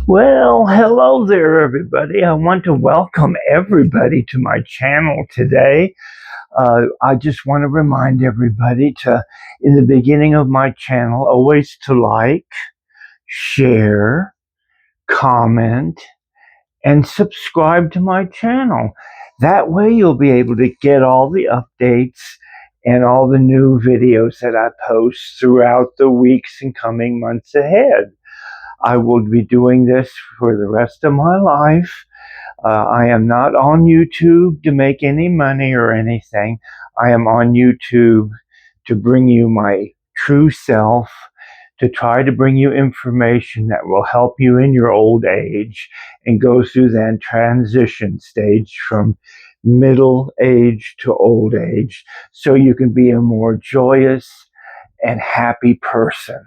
Well, hello there, everybody. I want to welcome everybody to my channel today. I just want to remind everybody in the beginning of my channel, always to like, share, comment, and subscribe to my channel. That way you'll be able to get all the updates and all the new videos that I post throughout the weeks and coming months ahead. I will be doing this for the rest of my life. I am not on YouTube to make any money or anything. I am on YouTube to bring you my true self, to try to bring you information that will help you in your old age and go through that transition stage from middle age to old age so you can be a more joyous and happy person.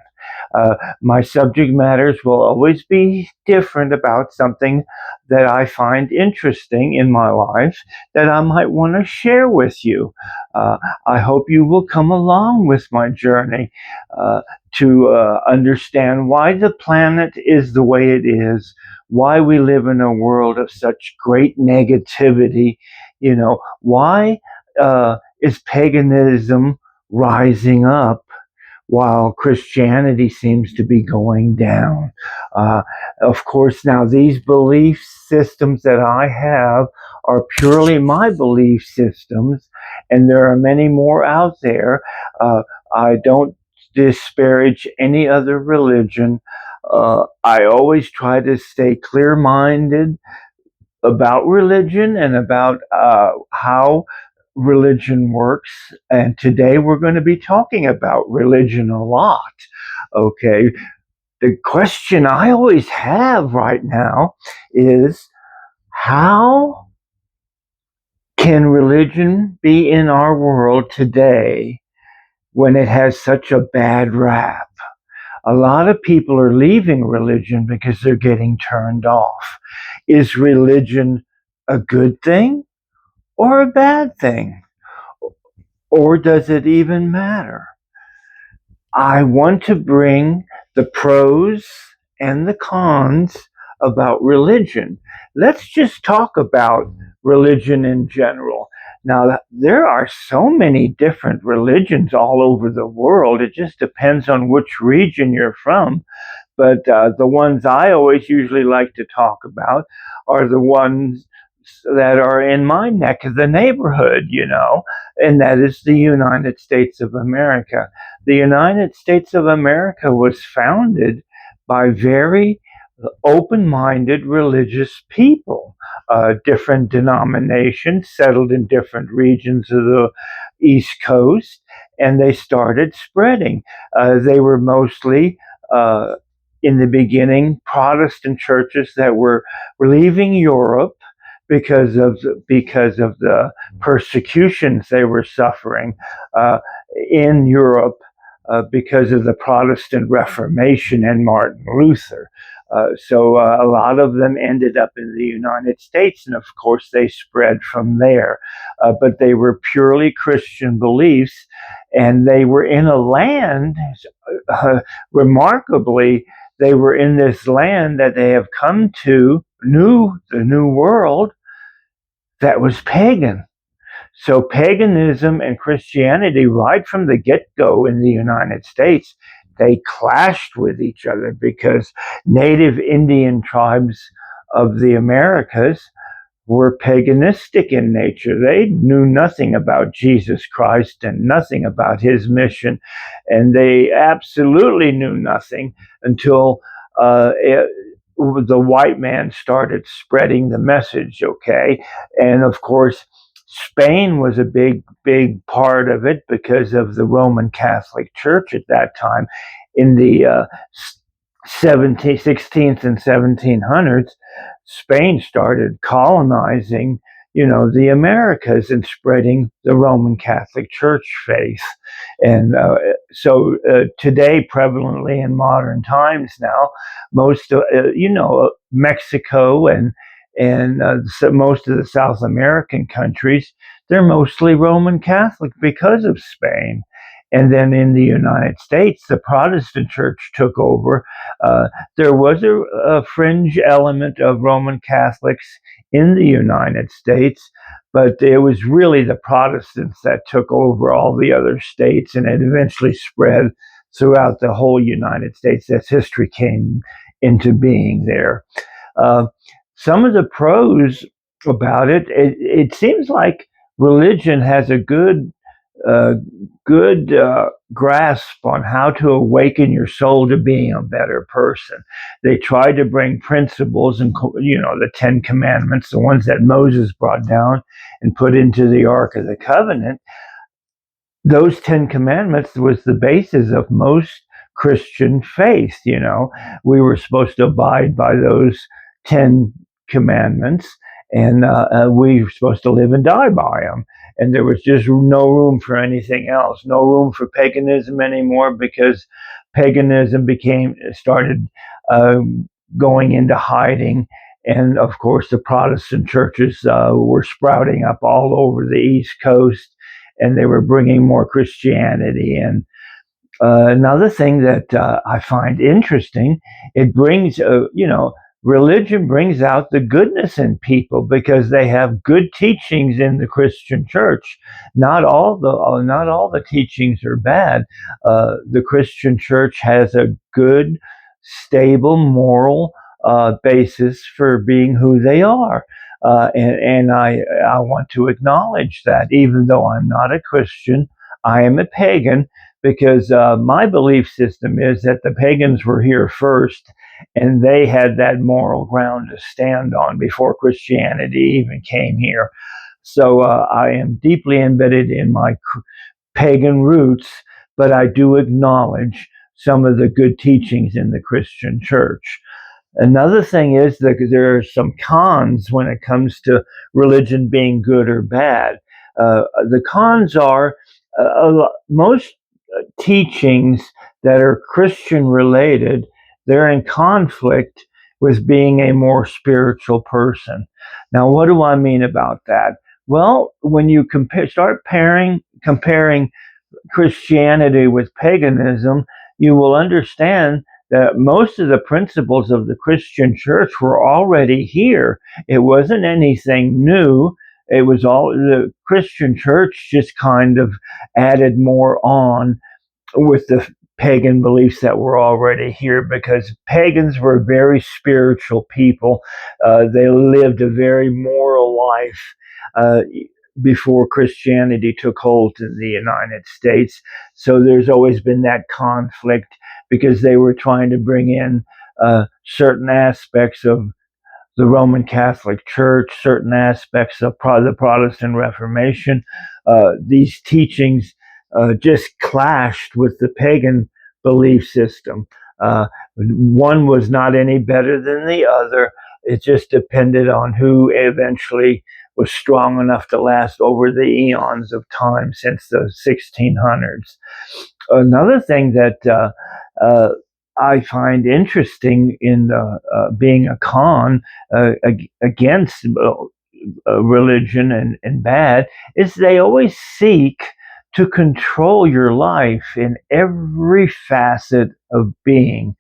My subject matters will always be different about something that I find interesting in my life that I might want to share with you. Uh, I hope you will come along with my journey to understand why the planet is the way it is, why we live in a world of such great negativity. Why is paganism rising up while Christianity seems to be going down? Uh, of course, now these belief systems that I have are purely my belief systems, and there are many more out there. I don't disparage any other religion. I always try to stay clear minded about religion and about how religion works. And today we're going to be talking about religion a lot. Okay. The question I always have right now is, how can religion be in our world today when it has such a bad rap? A lot of people are leaving religion because they're getting turned off. Is religion a good thing or a bad thing? Or does it even matter? I want to bring the pros and the cons about religion. Let's just talk about religion in general. Now, there are so many different religions all over the world. It just depends on which region you're from. But the ones I always usually like to talk about are the ones that are in my neck of the neighborhood, and that is the United States of America. The United States of America was founded by very open-minded religious people, different denominations settled in different regions of the East Coast, and they started spreading. They were mostly in the beginning Protestant churches that were leaving Europe because of the persecutions they were suffering in Europe because of the Protestant Reformation and Martin Luther. So a lot of them ended up in the United States, and of course they spread from there. But they were purely Christian beliefs, and they were in a land, remarkably, they were in this land that they have come to, the new world, that was pagan. So paganism and Christianity, right from the get-go in the United States, they clashed with each other because native Indian tribes of the Americas were paganistic in nature. They knew nothing about Jesus Christ and nothing about his mission. And they absolutely knew nothing until the white man started spreading the message, okay? And of course, Spain was a big part of it because of the Roman Catholic Church at that time. In the 16th and 1700s, Spain started colonizing, the Americas and spreading the Roman Catholic Church faith. And so today, prevalently in modern times now, most of, Mexico and so most of the South American countries, they're mostly Roman Catholic because of Spain. And then in the United States, the Protestant church took over. There was a fringe element of Roman Catholics in the United States, but it was really the Protestants that took over all the other states, and it eventually spread throughout the whole United States as history came into being there. Uh, some of the pros about it seems like religion has a uh, good grasp on how to awaken your soul to being a better person. They try to bring principles and the Ten Commandments, the ones that Moses brought down and put into the Ark of the Covenant. Those Ten Commandments was the basis of most Christian faith. We were supposed to abide by those Ten Commandments, and we were supposed to live and die by them. And there was just no room for anything else, no room for paganism anymore, because paganism started uh, going into hiding. And of course, the Protestant churches were sprouting up all over the East Coast, and they were bringing more Christianity in. Another thing that I find interesting, it brings, religion brings out the goodness in people because they have good teachings in the Christian church. Not all the teachings are bad. The Christian church has a good, stable, moral basis for being who they are. And I want to acknowledge that, even though I'm not a Christian, I am a pagan, because my belief system is that the pagans were here first, and they had that moral ground to stand on before Christianity even came here. So I am deeply embedded in my pagan roots, but I do acknowledge some of the good teachings in the Christian church. Another thing is that there are some cons when it comes to religion being good or bad. The cons are most teachings that are Christian related, they're in conflict with being a more spiritual person. Now, what do I mean about that? Well, when you start comparing Christianity with paganism, you will understand that most of the principles of the Christian church were already here. It wasn't anything new. It was all the Christian church just kind of added more on with the pagan beliefs that were already here, because pagans were very spiritual people. They lived a very moral life uh, before Christianity took hold in the United States. So there's always been that conflict because they were trying to bring in certain aspects of the Roman Catholic Church, certain aspects of the Protestant Reformation. These teachings just clashed with the pagan belief system. One was not any better than the other. It just depended on who eventually was strong enough to last over the eons of time since the 1600s. Another thing that I find interesting in being a con against religion and bad is they always seek to control your life in every facet of being.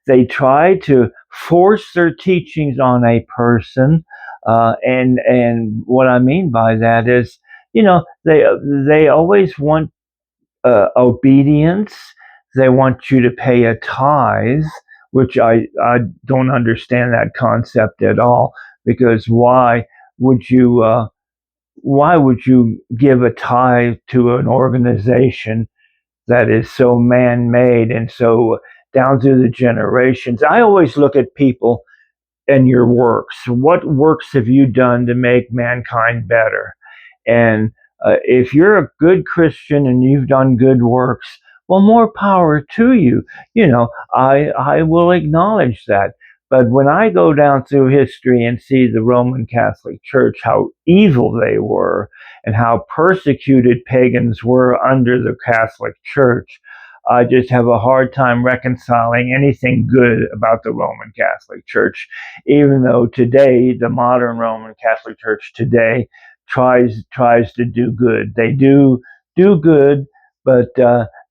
They try to force their teachings on a person, and what I mean by that is, they always want obedience. They want you to pay a tithe, which I don't understand that concept at all. Because would you uh, why would you give a tithe to an organization that is so man-made and so down through the generations? I always look at people and your works. What works have you done to make mankind better? And if you're a good Christian and you've done good works, well, more power to you. I will acknowledge that. But when I go down through history and see the Roman Catholic Church, how evil they were and how persecuted pagans were under the Catholic Church, I just have a hard time reconciling anything good about the Roman Catholic Church, even though today, the modern Roman Catholic Church today tries to do good. They do good, but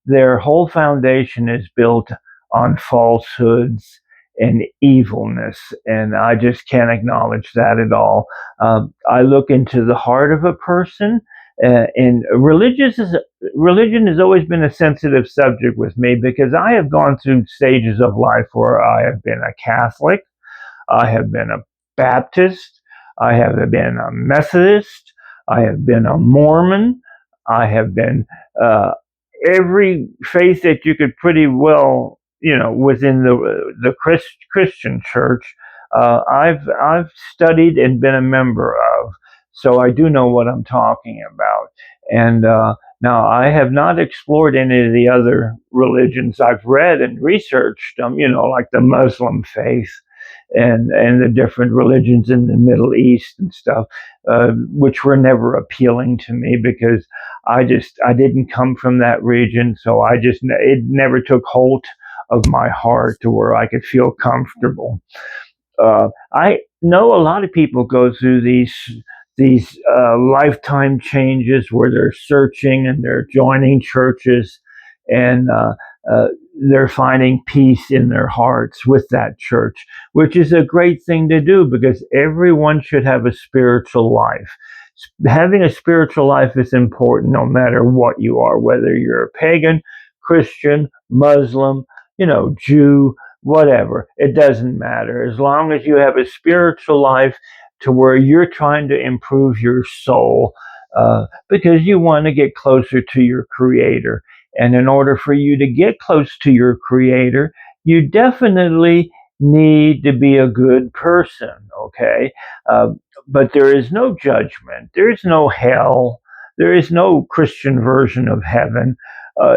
their whole foundation is built on falsehoods and evilness, and I just can't acknowledge that at all. I look into the heart of a person, and religion has always been a sensitive subject with me because I have gone through stages of life where I have been a Catholic, I have been a Baptist, I have been a Methodist, I have been a Mormon, I have been uh, every faith that you could pretty well, within the Christian church. I've studied and been a member of, so I do know what I'm talking about. And now I have not explored any of the other religions. I've read and researched them, like the Muslim faith and the different religions in the Middle East and stuff, which were never appealing to me because I didn't come from that region, so it never took hold of my heart to where I could feel comfortable. I know a lot of people go through these lifetime changes where they're searching and they're joining churches, and uh, they're finding peace in their hearts with that church, which is a great thing to do because everyone should have a spiritual life. Having a spiritual life is important no matter what you are, whether you're a pagan, Christian, Muslim, Jew, whatever. It doesn't matter. As long as you have a spiritual life to where you're trying to improve your soul, because you want to get closer to your Creator. And in order for you to get close to your Creator, you definitely need to be a good person, okay? Uh, but there is no judgment, there is no hell, there is no Christian version of heaven.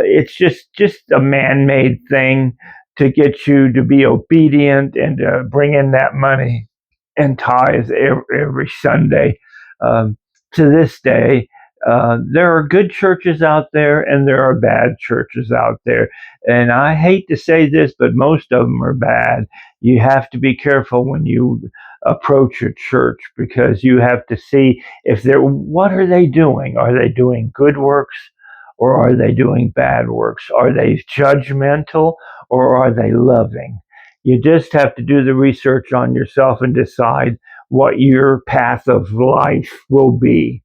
It's just a man-made thing to get you to be obedient and to bring in that money and tithe every Sunday. Um, to this day, there are good churches out there and there are bad churches out there. And I hate to say this, but most of them are bad. You have to be careful when you approach a church because you have to see if what are they doing? Are they doing good works or are they doing bad works? Are they judgmental or are they loving? You just have to do the research on yourself and decide what your path of life will be.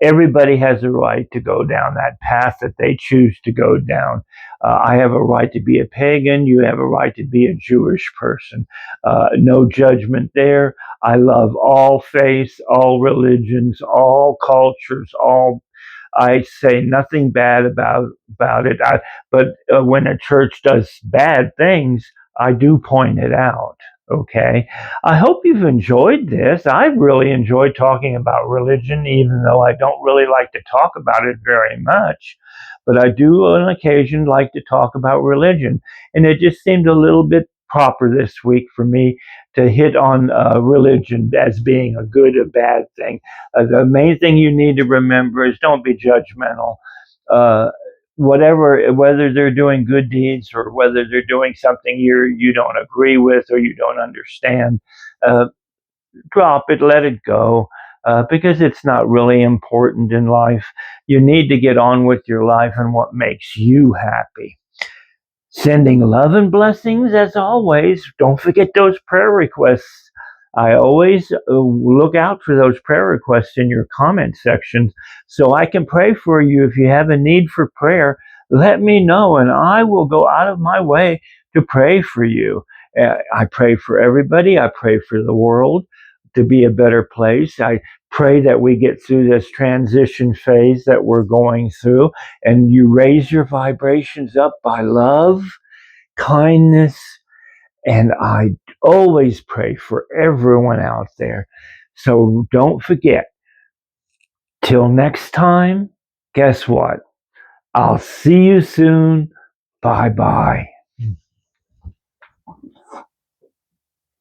Everybody has a right to go down that path that they choose to go down. I have a right to be a pagan. You have a right to be a Jewish person. No judgment there. I love all faiths, all religions, all cultures, all. I say nothing bad about it. But when a church does bad things, I do point it out. Okay. I hope you've enjoyed this. I really enjoyed talking about religion, even though I don't really like to talk about it very much. But I do on occasion like to talk about religion. And it just seemed a little bit proper this week for me to hit on religion as being a good or bad thing. The main thing you need to remember is don't be judgmental. Uh, whether they're doing good deeds or whether they're doing something you don't agree with or you don't understand, uh, drop it, let it go, because it's not really important in life. You need to get on with your life and what makes you happy. Sending love and blessings as always. Don't forget those prayer requests. I always look out for those prayer requests in your comment sections so I can pray for you. If you have a need for prayer, let me know and I will go out of my way to pray for you. I pray for everybody. I pray for the world to be a better place. I pray that we get through this transition phase that we're going through and you raise your vibrations up by love, kindness, and I always pray for everyone out there. So don't forget, till next time, guess what? I'll see you soon. Bye bye.